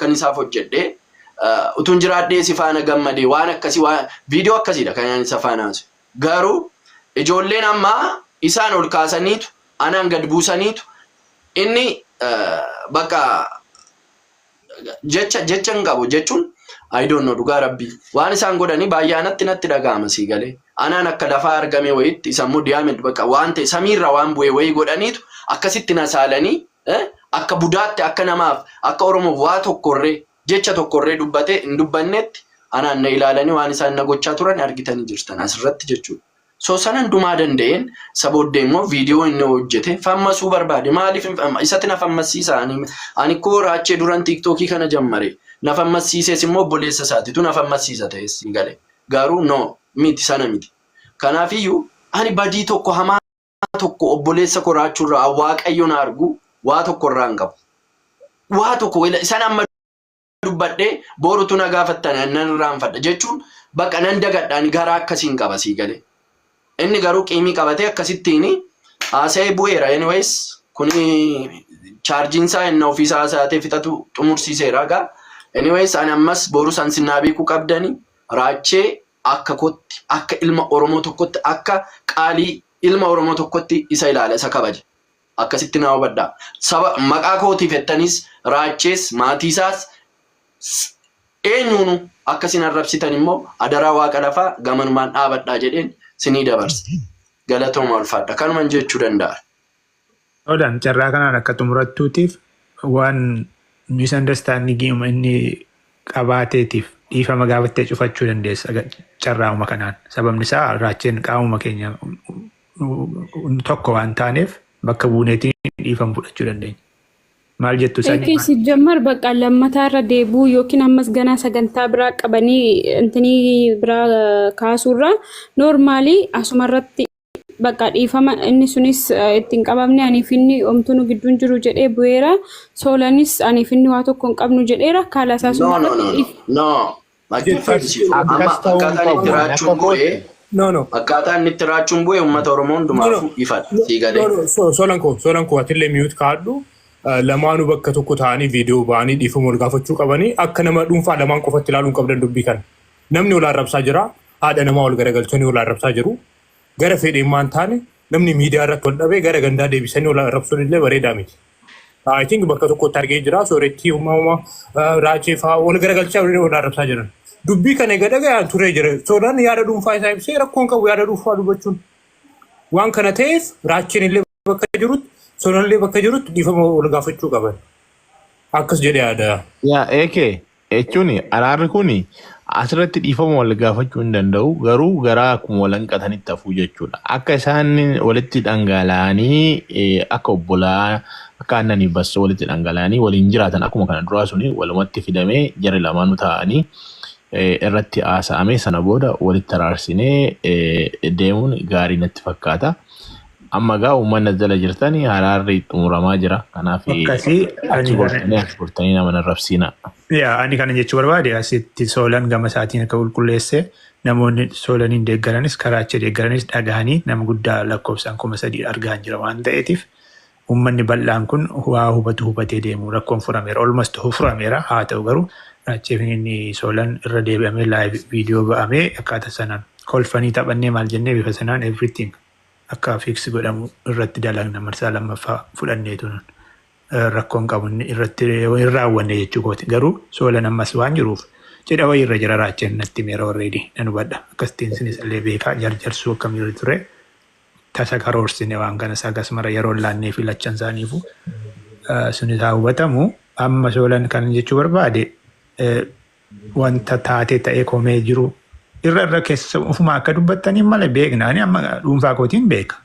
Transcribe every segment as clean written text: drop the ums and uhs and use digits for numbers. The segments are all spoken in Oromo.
akkan isaaf hojjedhee utun jiraadhee si faana gammadee waan akkasii waan viidiyoo akkasiidha kan ani isa faanaas garuu ijoolleen ammaa isaan ol kaasaniitu anaan gad buusaniitu inni bakka jechan qabu jechuun I don't know dhugaa rabbii waan isaan godhanii baay'aanatti natti dhaga'ama sii galee anaan akka lafaa argame wayitti sammuu diyaamid bakka waan ta'e samiirra waan bu'e wayii godhaniitu akkasitti nasaalanii akka budaatti akka namaaf akka oromoof waa tokkorree jecha tokkorree dubbatee hin dubbannetti anaan na ilaalanii waan isaan na gochaa turan argitanii jirtan asirratti jechuudha. So sanan dumaa danda'een sabooddee immoo viidiyoo inni hojjete fammasuu barbaade maaliif isatti na fammasiisa ani koo raachee duran tiiktookii kana jammare na fammasiises immoo obboleessa isaatiitu na fammasiisa ta'es galee garuu no miti sana miti kanaafiyyuu ani badii tokko hamaa tokko obboleessa koo raachuurraa waaqayyo na argu waa tokko irraa hin qabu waa tokko isaan amma dubbadhee borutu na gaafattan nan irraanfadha jechuun bakka nan dagadhaan garaa akkasiin qaba sii galee inni garuu qiimii qabatee akkasittiin haasa'ee bu'eera anyways kuni chaarjiinsaa inni ofiisaa haasa'atee fixatu xumursiiseera gaa anyways ani ammas boru san sinnaa beekuu qabdanii raachee akka kotti akka ilma Oromoo tokkotti akka qaalii ilma Oromoo tokkotti isa ilaala isa kabaja akkasitti na hubadhaa saba maqaa kootiif jettanis raachees maatiisaas eenyuunu akkasiin arrabsitan immoo adaraa waaqa lafaa gamanumaan dhaabadhaa jedheen sinii dabarsa galatooma ulfaadha kanuman jechuu danda'a. Odan carraa kanaan akka xumurattuutiif waan misunderstanding inni qabaateetiif dhiifama gaafattee cufachuu dandeessa carraa'uma kanaan sababni isaa raacheen qaamuma keenya tokko waan taaneef bakka buuneetiin dhiifama fudhachuu dandeenya. Maal jettu sanii? Ekeesi jammar bakka lammataa irra deebuu yookiin ammas ganaa sagantaa biraa qabanii intanii biraa kaasuurraa noormaalii asumarratti bakka dhiifama inni sunis ittiin qabamne aniif inni omtuu nu gidduun jiru jedhee bu'eera soolanis aniif inni waa tokko hin qabnu jedheera kaala isaa akkaataan itti raachuun bu'ee uummata Oromoo hundumaaf ifadha sii galee. Soolan koo atillee miyuut kaadhu lamaanuu bakka tokko ta'anii viidiyoo ba'anii dhiifama wal gaafachuu qabanii akka nama dhuunfaa lamaan qofatti ilaaluun qabdan dubbii kana. Namni wal arrabsaa jira haadha namaa wal garagalchanii wal arrabsaa jiru. Gara fedheen maan taane namni miidiyaa irratti wal dhabee gara gandaa deebisanii wal arrabsuun illee bareedaa miti. I think bakka tokkotti argee jira soorettii uumama raachee fa'aa wal garagalchaa wal arrabsaa jiran. Dubbii kana egaa dhaga'aan turee jira. Soolaan yaada dhuunfaa isaa ibsee rakkoon qabu yaada dhuunfaa dubbachuun. Waan kana ta'eef raacheen illee bakka jirutti soolaan illee bakka jirutti dhiifama wal gaafachuu qaban. Akkas jedhee yaada. Yaa eekee jechuun araarri kuni asirratti dhiifama wal gaafachuu hin danda'u garuu garaa akkuma wal hanqatanitti hafuu jechuudha. Akka isaan walitti dhangala'anii akka obbolaa akka aannanii bassa walitti dhangala'anii waliin jiraatan akkuma kana duraa suni walumatti fidamee jarri lamaanuu ta'anii irratti haasa'amee sana booda walitti araarsinee deemuun gaarii natti fakkaata. Amma gaa uummanni jala jirtanii araarri xumuramaa jira. Kanaaf furtanii nama narrabsiina. Ani kana jechuu barbaade asitti soolan gama isaatiin akka qulqulleesse namoonni soolaniin deeggaranis karaachee deeggaranis dhagahanii nama guddaa lakkoofsaan 3,000 argaa jira waan ta'eetiif uummanni bal'aan kun waa hubatee deemu rakkoon furameera. Olmast furameera haa ta'u garuu raachee inni soolan irra deebi'amee live viidiyoo ba'amee akkaataa sanaan kolfanii taphannee maal jennee bifa sanaan everything akka fiiksi godhamu irratti dalagna marsaa lammaffaa fudhanneetu rakkoon qabu irratti raawwanne jechuukooti garuu soolan ammas waan jiruuf cidha wayii irra jira raacheen natti meera already nan hubadha akkasitiin sinis illee beekaa jarjarsuu akkamiirra ture tasa karoorsine waan kana sagas mara yeroo laannee fi lachan isaaniifu sunis haa hubatamu amma soolan kan jechuu barbaade wanta taatee ta'ee komee jiru irra keessa ofuma akka dubbattanii malee beekna ani amma dhuunfaa kootiin beeka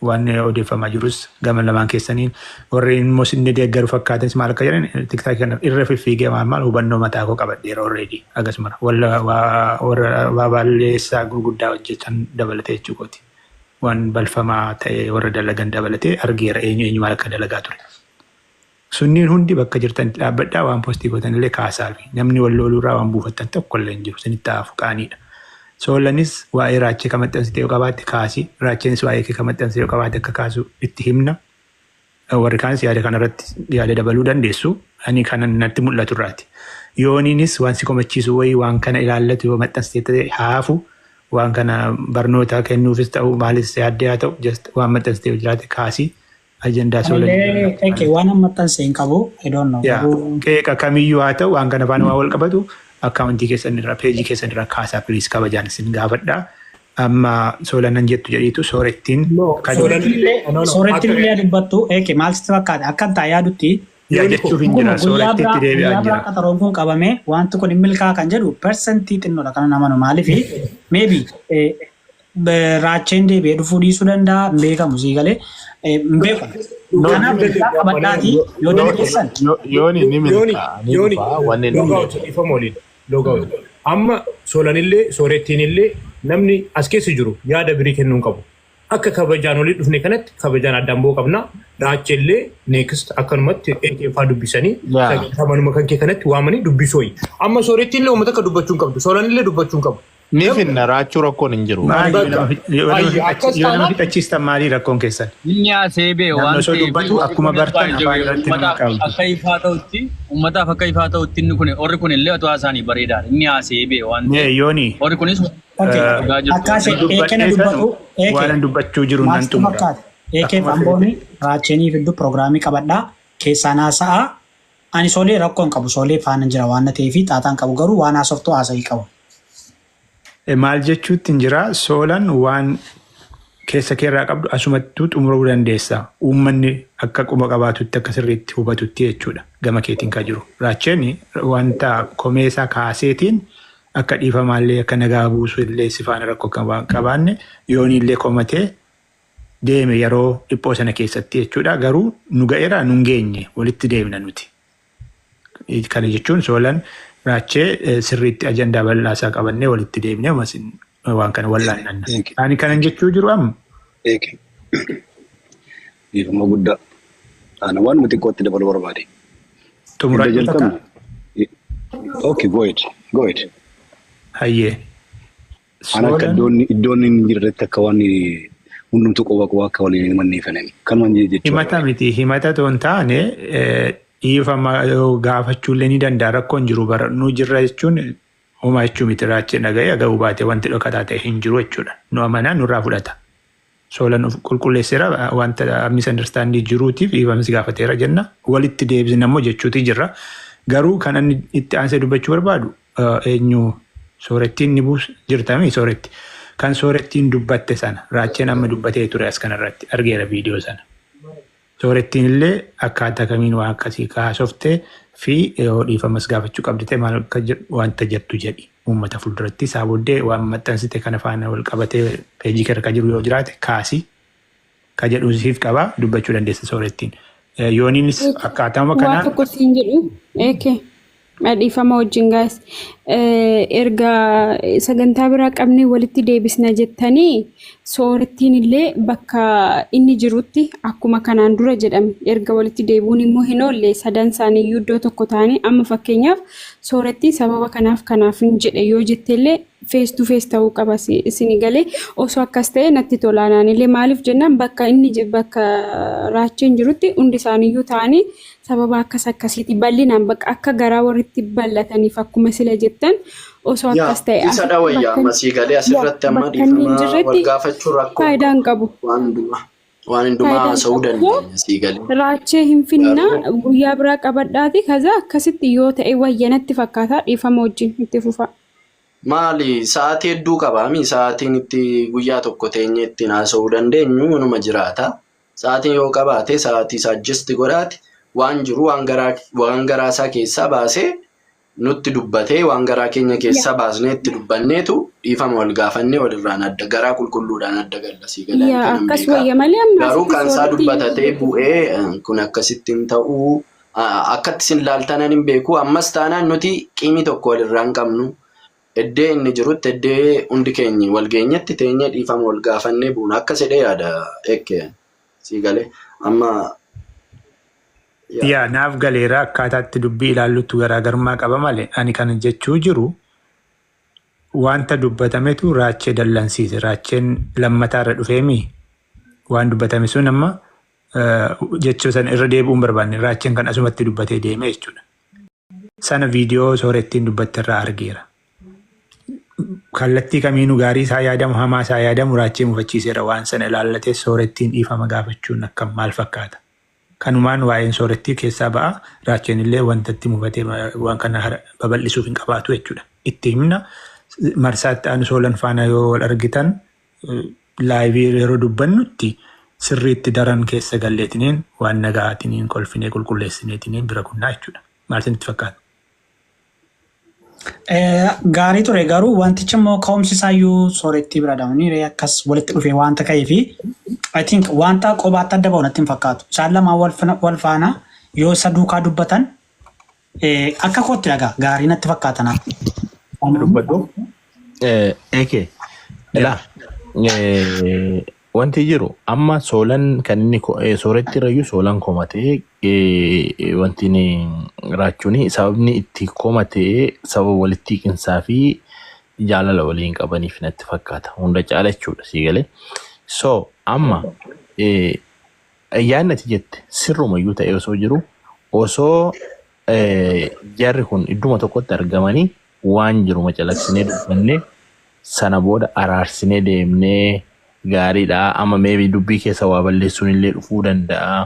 waan odeeffamaa jirus gama lamaan keessaniin warri immoo sinni deeggaru fakkaatanis maal akka jedhan tiktaak kana irra fiffiigee maal hubannoo mataa koo qabadheera already akkasuma warra balleessaa gurguddaa hojjetan dabalatee jechuukooti waan balfamaa ta'e warra dalagan dabalatee argeera eenyu maal akka dalagaa ture. Sunniin hundi bakka jirtan dhaabbadhaa waan postii gootan illee kaasaa fi namni wal loluurraa waan buufattan tokko illee hin jiru sinitti haafu qaaniidha. Soolanis waa'ee raachee kamaxxansitee yoo qabaatte kaasi raacheenis waa'ee kee kamaxxansitee yoo qabaatte akka kaasu itti himna. warri kaanis yaada kanarratti yaada dabaluu dandeessu. Ani kana natti mul'atu irraati. Yooniinis waan si komachiisu wayii waan kana ilaallatu yoo maxxansitee haafu waan kana barnoota kennuufis ta'u maalis yaadde haa ta'u waan maxxansitee jiraate kaasii ajandaa soolanii. Waan maxxansee hin qabu. Qeeqa kamiyyuu haa ta'u waan kana faana waa wal qabatu akkaawuntii keessanirra peejii keessanirra kaasaa piliis kabajaan isin gaafadhaa. Amma soolanan jettu jedhiitu soorettiin. Soorettiin illee dubbattu maal sitti fakkaata akkan taa yaadutti. Jechuuf hin jira soorettiitti deebi'aa jira. Guyyaa qaxaroon kun qabame wanti kun hin milkaa kan jedhu persentii xinnoodha kan namanu maaliif maybe raacheen deebi'ee dhufuu dhiisuu danda'a hin beekamu sii galee hin beekamu. Kanaaf qabadhaati yoo dandeessan. Yooni ni milkaa wanni Logawuti. Amma soolanillee soorettiinillee namni as keessa jiru yaada birii kennuu hin qabu. Akka kabajaan olii dhufne kanatti kabajaan addaan ba'uu qabna. Raachellee neekist akkanumatti eegeeffaa dubbisanii sagantamanuma kan kee kanatti waamanii dubbisuu wayi. Amma soorettiinillee uummata akka dubbachuu hin qabdu. Soolanillee dubbachuu hin qabu. Ni finna raachuu rakkoon hin jiru. Yoo nama fixachiistan maalii rakkoon keessan? Inni asee bee waan ta'eef dubbatu akkuma bartan afaan irratti nama qabdu. Akka ifaa ta'utti uummataaf akka ifaa ta'utti inni kun orri kun illee otoo isaanii bareedaadha. Inni asee bee waan ta'eef. Yooni. Orri kunis Akkaasii eekena dubbatu waan dubbachuu jiru nan xumura. Eekeef ambooni raacheenii fiddu pirogiraamii qabadhaa keessaan haasa'aa. Ani soolee rakkoo hin qabu soolee faana jira waan ta'eef xaataan qabu garuu waan haasoftuu haasa'ii qabu. Maal jechuutti hin jira soolan waan keessa keerraa qabdu asumattuu xumuruu dandeessa. Uummanni akka quba qabaatutti akka sirriitti hubatutti jechuudha gama keetiin kan jiru. Raacheen wanta komeesaa kaaseetiin akka dhiifamaallee akka nagaa buusu illee si faana rakkoo qabaanne yoonillee komatee deeme yeroo dhiphoo sana keessatti jechuudha. Garuu nu ga'eera nu hin geenye walitti deemna nuti. Kana jechuun soolan raachee sirriitti ajandaa bal'aasaa qabannee walitti deemnee waan kana wallaannanna. Ani kanan jechuu jiru amma. Dhiifama guddaa. Ana waan nuti xiqqootti dabaluu barbaade. Xumuraa jirta. Okay, go ahead. Hayyee. Ana akka iddoon hin jirretti akka waan hundumtuu qoba akka waliin himanneeffanani. Kanumaan jechuudha. Himata miti himata toon taane dhiifama gaafachuullee ni danda'a rakkoon jiru bara nu jirra jechuun homaa jechuu miti raachee dhaga'ee aga'uu baatee wanti dhokataa ta'e hin jiru jechuudha. Nu amanaa nurraa fudhata. Soolan qulqulleesseera wanta misunderstanding jiruutiif dhiifamsi gaafateera jenna. Walitti deebisna immoo jechuuti jirra. Garuu kan inni itti aansee dubbachuu barbaadu eenyu soorettiin ni buus jirtami sooretti. Kan soorettiin dubbatte sana raacheen amma dubbatee ture as kanarratti argeera viidiyoo sana. Soorettiin illee akkaataa kamiin waan akkasii kaasoftee fi dhiifamas gaafachuu qabdite maal akka wanta jettu jedhi uummata fuulduratti isaa booddee waan maxxansite kana faana wal qabatee peejii keessa jiru yoo jiraate kaasii ka jedhu siif qabaa dubbachuu dandeessa soorettiin. Yooniinis akkaataama kana. Waan tokko siin jedhu dhiifama wajjin gaas erga sagantaa biraa qabnee walitti deebisna jettanii soorettiin illee bakka inni jirutti akkuma kanaan dura jedhame erga walitti deebuun immoo hin oolle sadan isaaniiyyuu iddoo tokko ta'anii amma fakkeenyaaf soorettiin sababa kanaaf hin jedhe yoo jettellee face to face ta'uu qaba isin galee osoo akkas ta'e natti tolaanaan illee maaliif jennaan bakka inni bakka raacheen jirutti hundi isaaniiyyuu ta'anii sababa akkasiiti bal'inaan bakka akka garaa warritti bal'ataniif akkuma sila jettan osoo akkas ta'e isa dhawayyaa masii galee asirratti amma dhiifama wal gaafachuu rakkoo faayidaan qabu. Waan hundumaa haasa'uu dandeenya sii galee. Raachee hin finna guyyaa biraa qabadhaati kaza akkasitti yoo ta'e wayyanatti fakkaata dhiifama wajjin itti fufa. Maali sa'aatii hedduu qabaami sa'aatiin itti guyyaa tokko teenyee ittiin haasa'uu dandeenyu numa jiraata. Sa'aatiin yoo qabaate sa'aatii saajjisti godhaate waan jiru waan garaasaa keessaa baasee nutti dubbatee waan garaa keenya keessaa baasnee itti dubbanneetu dhiifama wal gaafannee walirraan adda garaa qulqulluudhaan adda gallasii galee garuu kan isaa dubbatatee bu'ee kun akkasittiin ta'uu akkatti isin laaltanan hin beeku ammas taanaan nuti qiimii tokko walirraan qabnu eddee inni jirutti eddee hundi keenya wal geenyetti teenyee dhiifama wal gaafannee buuna akka sedhee yaada eekkee sii galee amma. Yaa naaf galeera akkaataatti dubbii ilaallutti garaagarummaa qaba malee ani kan jechuu jiru wanta dubbatametu raachee dallansiise raacheen lammataarra dhufeemi waan dubbatame sun amma jechuu san irra deebi'uun barbaanne raacheen kan asumatti dubbatee deeme jechuudha. Sana viidiyoo soorettiin dubbatte irraa argeera. Kallattii kamiinuu gaarii isaa yaadamu hamaa isaa yaadamu raachee mufachiiseera waan sana ilaallatee soorettiin dhiifama gaafachuun akkam maal fakkaata. Kanumaan waa'een soorettii keessaa ba'a raacheen illee wantatti mufatee waan kana babal'isuuf hin qabaatu jechuudha. Itti himna marsaatti aanu soolan faana yoo wal argitan laayivii yeroo dubbannutti sirriitti daran keessa galleetiniin waan nagaatiniin kolfinee qulqulleessineetiniin bira kunnaa jechuudha. Maal isinitti fakkaata? Gaarii ture garuu wantichi immoo ka'umsisaayyuu soorettii bira dhabanii akkas walitti dhufee wanta ka'ee fi I think wanta qobaatti adda ba'u natti hin fakkaatu. Isaan lamaan wal faana yoo isa duukaa dubbatan akka kootti dhagaa gaarii natti fakkaatan. Dubbadhu. Eke. Ilaa. Wanti jiru amma soolan kan inni sooretti irrayyuu soolan komatee wanti raachuun sababni itti komatee sababa walitti qinsaa fi jaalala waliin qabaniif natti fakkaata. Hunda caala jechuudha sii galee. So amma yaadnati jette sirrumayyuu ta'e osoo jiru osoo jarri kun idduma tokkotti argamanii waan jiru macalaqsinee dubbanne sana booda araarsinee deemnee gaariidha. Amma meebii dubbii keessa waa balleessuun illee dhufuu danda'a.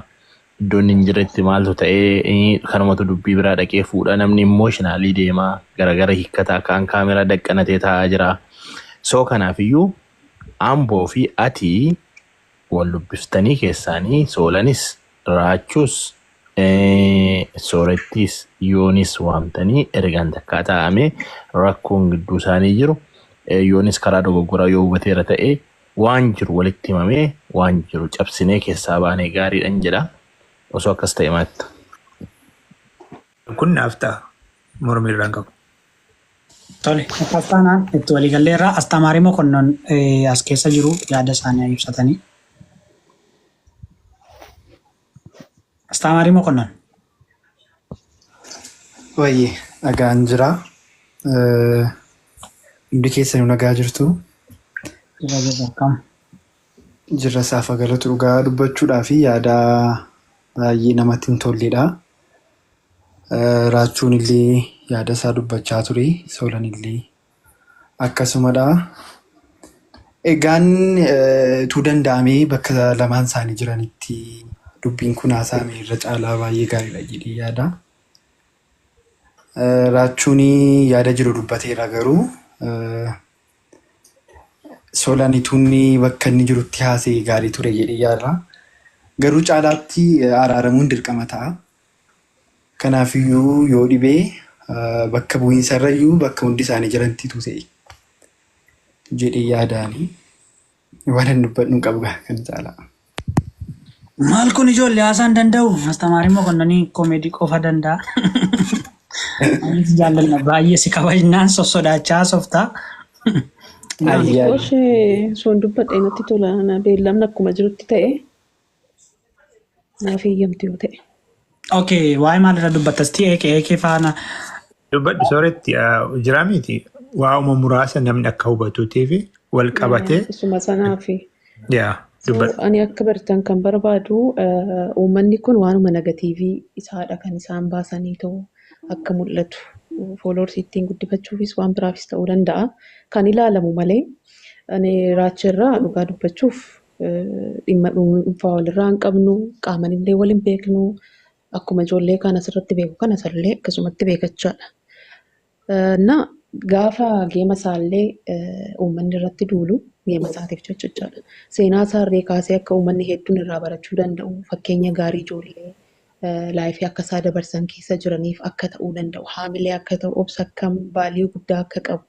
Iddoon hin jirretti maaltu ta'ee kanumatu dubbii biraa dhaqee fuudha. Namni immooshinaalii deemaa garagara hiikkataa kaan kaameraa daqqanatee taa'aa jira. So kanaafiyyuu Amboo fi ati wal dubbiftanii keessaanii soolanis raachuus soorettiis yoonis waamtanii ergaan takkaa taa'amee rakkoon gidduu isaanii jiru yoonis karaa dogoggoraa yoo hubateera ta'e waan jiru walitti himamee waan jiru cabsinee keessaa baanee gaariidhaan jedha osoo akkas ta'e maatta. Kun naaf ta'a mormii irraan qabu. Tole, akkastaanaan itti waliigallee irraa astamaarii mokonnon as keessa jiru yaada isaanii ibsatanii. Astamaarii mokonnon. Wayyee dhagaan jira. Hundi keessa nu nagaa jirtu. Jirra saafa galatu dhugaa dubbachuudhaa fi yaada baay'ee namatti hin tolledha. Raachuun illee yaada isaa dubbachaa ture. Soolan illee akkasumadha. Egaan tu danda'amee bakka lamaan isaanii jiranitti dubbiin kun haasa'ame irra caalaa baay'ee gaariidha jedhee yaada. Raachuun yaada jiru dubbateera garuu Soolanituun bakka inni jirutti haasa'e gaarii ture jedhee yaada. Garuu caalaatti araaramuun dirqama ta'a. Kanaafiyyuu yoo dhibee bakka bu'iinsarrayyuu bakka hundi isaanii jirantitu ta'e jedhee yaadaanii waan hin dubbadhu qabu kan caalaa. Maal kun ijoollee haasaan danda'u? Astamaariin mokonnoon koomedii qofa danda'a. Anis jaalladha baay'ee si kabajnaan sossodaachaa softaa. Ishee sun dubbadhee natti tola beellamni akkuma jirutti ta'e naaf eeyyamti yoo ta'e. Okay, waa'ee maalirra dubbatasti eekee faana? Dubbadhu sooretti jira miti waa'uma muraasa namni akka hubatuutii fi wal qabatee. Isuma sanaafi. Dubbadhu. Ani akka bartan kan barbaadu uummanni kun waanuma negatiivii isaadha kan isaan baasanii ta'u akka mul'atu. Fooloorsii ittiin guddifachuufis waan biraafis ta'uu danda'a. Kan ilaalamu malee ani raachirraa dhugaa dubbachuuf dhimma dhuunfaa walirraa hin qabnu qaamanillee wal hin beeknu akkuma ijoollee kan asirratti beeku kan asirratti akkasumatti beekachaadha. Na gaafa geema isaallee uummanni irratti duulu geema isaatiif jechuudha. Seenaa isaarree kaasee akka uummanni hedduun irraa barachuu danda'u fakkeenya gaarii ijoollee laayifii akka isaa dabarsan keessa jiraniif akka ta'uu danda'u haamilee akka ta'u obsa akkam baalii guddaa akka qabu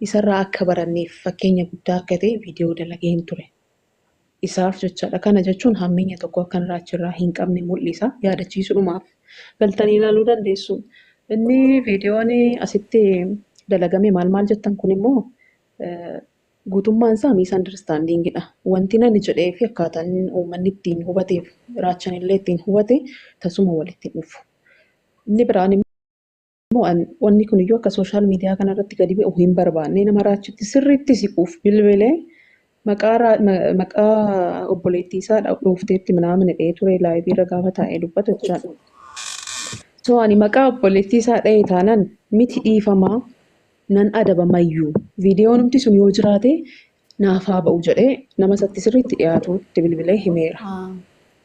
isarraa akka baranneef fakkeenya guddaa akka ta'e viidiyoo dalageen ture. Isaaf jechaadha. Kana jechuun hammeenya tokko akkan raachirraa hin qabne mul'isa. Yaadachiisuudhumaaf galtanii ilaaluu dandeessu. Inni viidiyoon asitti dalagame maal jettan kun immoo guutummaan isaa miisunderstaandingidha. Wanti nani jedhee fi akkaataan uummanni ittiin hubateef raachan illee ittiin hubate tasuma walitti dhufu. Inni biraan immoo wanni kun iyyuu akka sooshaal miidiyaa kanarratti gadi bu'u hin barbaanne nama raachitti sirriitti siquuf bilbilee maqaa obboleettii isaa dhuufteetti minaamin hidhee ture laayivii irra gaafa taa'ee dubbatu jechaadha. So ani maqaa obboleettii isaa dha'ee taanaan miti dhiifamaa nan adabamayyuu viidiyoon humti sun yoo jiraate naafaa ba'u jedhee nama isatti sirriitti dhiyaatutti bilbilee himeera.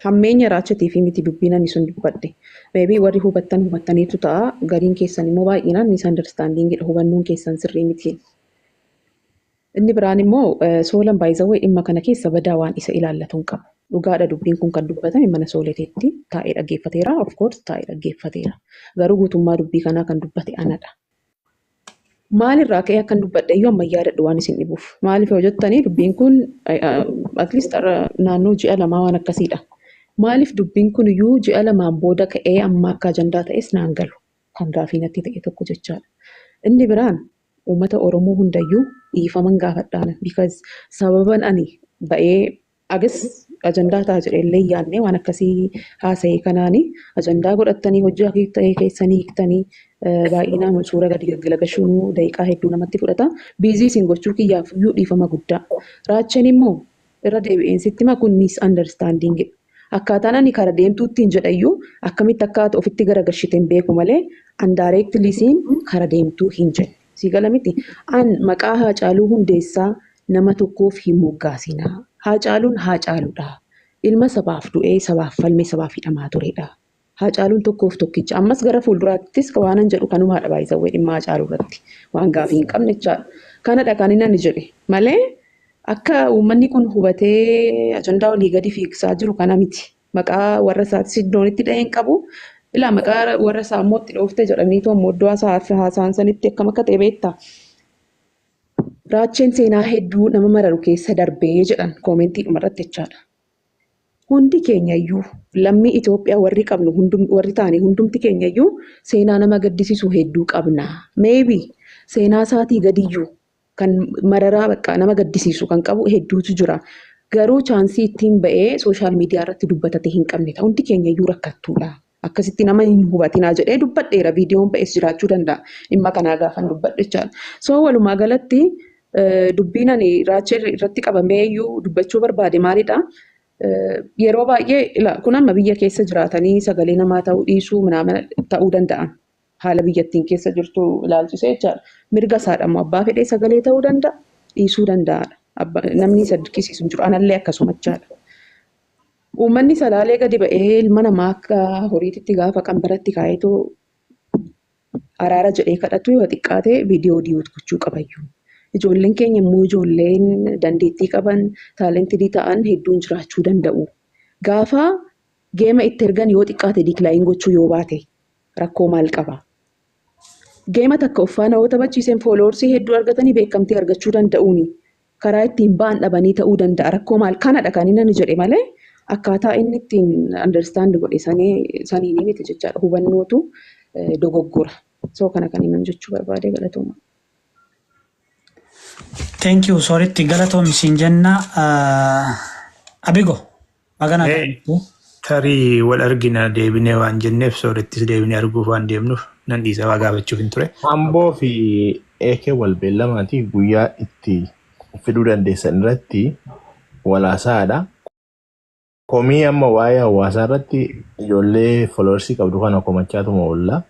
Hammeenya raachatii fi miti dubbiin ani sun dubbadhe. Maybe warri hubattaniitu ta'a. Gariin keessan immoo baay'inaan misunderstandingidha. Hubannoon keessan sirrii miti. Inni biraan immoo Soolan baay'izawee dhimma kana keessa badaa waan isa ilaallatu hin qabu. Dhugaadha dubbiin kun kan dubbatame mana Sooleteetti taa'ee dhaggeeffateera. Of course taa'ee dhaggeeffateera. Garuu guutummaa dubbii kanaa kan dubbate anadha. Maalirraa ka'ee akkan dubbadhe iyyuu amma yaadadhu waan isin dhibuuf. Maaliif yoo jettanii dubbiin kun at least naannoo ji'a lamaa waan akkasiidha. Maaliif dubbiin kun iyyuu ji'a lamaan booda ka'ee amma akka ajandaa ta'es naan galu kan gaafii natti ta'e tokko jechaadha. Inni biraan uummata Oromoo hundayyuu dhiifaman gaafadhaan because sababan ani ba'ee agas ajandaa ta'a jedhee yaadne waan akkasii haasa'ee kanaani ajandaa godhattanii hojii ta'ee keessanii hiiktanii baay'inaan suura gadi gaggalagashuu daqiiqaa hedduu namatti fudhata. Biizii isin gochuu kiyyaaf iyyuu dhiifama guddaa. Raacheen immoo irra deebi'eensitti kun misunderstanding. Akkaataan ani kara deemtuutti hin jedhayyuu akkamitti akkaata ofitti garagalchite hin beeku malee indirectly kara deemtuu hin jedhe. Siigala miti. An maqaa Haacaaluu Hundeessaa nama tokkoof hin moggaasinaa. Haacaaluun Haacaaluudha. Ilma sabaaf du'ee sabaaf falmee sabaaf hidhamaa turedha. Haacaaluun tokkoof tokkicha. Ammas gara fuulduraattis waanan jedhu kanumaadha baay'isawwee dhimma Haacaaluu irratti. Waan gaafii hin qabne jechaadha. Kanadha kan inni jedhe malee akka uummanni kun hubatee ajandaa olii gadi fiigsaa jiru kana miti. Maqaa warra isaatti iddoonitti dhaheen qabu. Ilaa maqaa warra isaa immoo itti dhoofte jedhaniitu ammoo iddoo haasaan sanitti akkam akka ta'e beektaa. Raacheen seenaa hedduu nama mararu keessa darbee jedhan koomentii dhumarratti jechaadha. Hundi keenyayyuu lammii Itoophiyaa warri qabnu warri taane hundumti keenyayyuu seenaa nama gaddisiisu hedduu qabna. Maybe seenaa isaatii gadiyyuu kan mararaa bakka nama gaddisiisu kan qabu hedduutu jira. Garuu chaansii ittiin ba'ee sooshaal miidiyaa irratti dubbatate hin qabne ta'a. Hundi keenyayyuu rakkattuudha. Akkasitti nama hin hubatinaa jedhee dubbadheera. Viidiyoon ba'ees jiraachuu danda'a. Dhimma kanaa gaafan dubbadhe jechaadha. So walumaa galatti dubbiin ani raachee irratti qabameeyyuu dubbachuu barbaade maalidha? Yeroo baay'ee kun amma biyya keessa jiraatanii sagalee namaa ta'uu dhiisuu ta'uu danda'an. Haala biyyattiin keessa jirtu ilaalchisee jechaadha. Mirga isaadha abbaa fedhee sagalee ta'uu danda'a, dhiisuu danda'aadha. Namni isa dirqisiisu jiru anallee akkasuma jechaadha. Uummanni salaalee gadi ba'ee ilma namaa akka horiitti gaafa qanbaratti kaa'eetu araara jedhee kadhatu yoo xiqqaate viidiyoo diyuut gochuu qabayyuu. Ijoolleen keenya immoo ijoolleen dandeettii qaban taalentii ta'an hedduun jiraachuu danda'u. Gaafa geema itti ergan yoo xiqqaate diiklaayin gochuu yoo baate rakkoo maal qaba? Geema takka uffaana yoo taphachiiseen fooloorsii hedduu argatanii beekamtii argachuu danda'uuni. Karaa ittiin ba'an dhabanii ta'uu danda'a. Rakkoo maal kanadha kan inni jedhe malee akkaataa inni ittiin understand godhe saniin miti jechaadha. Hubannootu dogoggora. So kana kan inni jechuu barbaade galatooma. Thank you. Soritti galatoom siin jenna. Abigo magana tarii wal argina deebinee waan jenneef soorittis deebinee arguuf waan deemnuuf nan dhiisa waa gaafachuuf hin ture. Amboo fi eekee wal beellamaatii guyyaa itti fiduu dandeessan irratti walaasaadha. Komii amma waa'ee hawaasaa irratti ijoollee foloorsii qabdu kana komachaatuma oolla.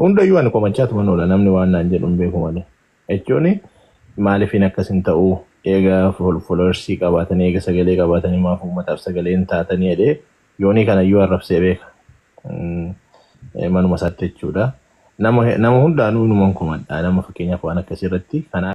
Hundayyuu ani komachaatuma oola namni waan naan jedhu hin beeku malee. Jechuun maaliifin akkasin ta'uu eega foloorsii qabaatanii eega sagalee qabaatanii maaf uummataaf sagalee hin taatanii jedhee yoonii kanayyuu arrabsee beeka. Manuma isaatti jechuudha. Nama hundaanuu numan kumadhaa nama fakkeenyaaf waan akkasii irratti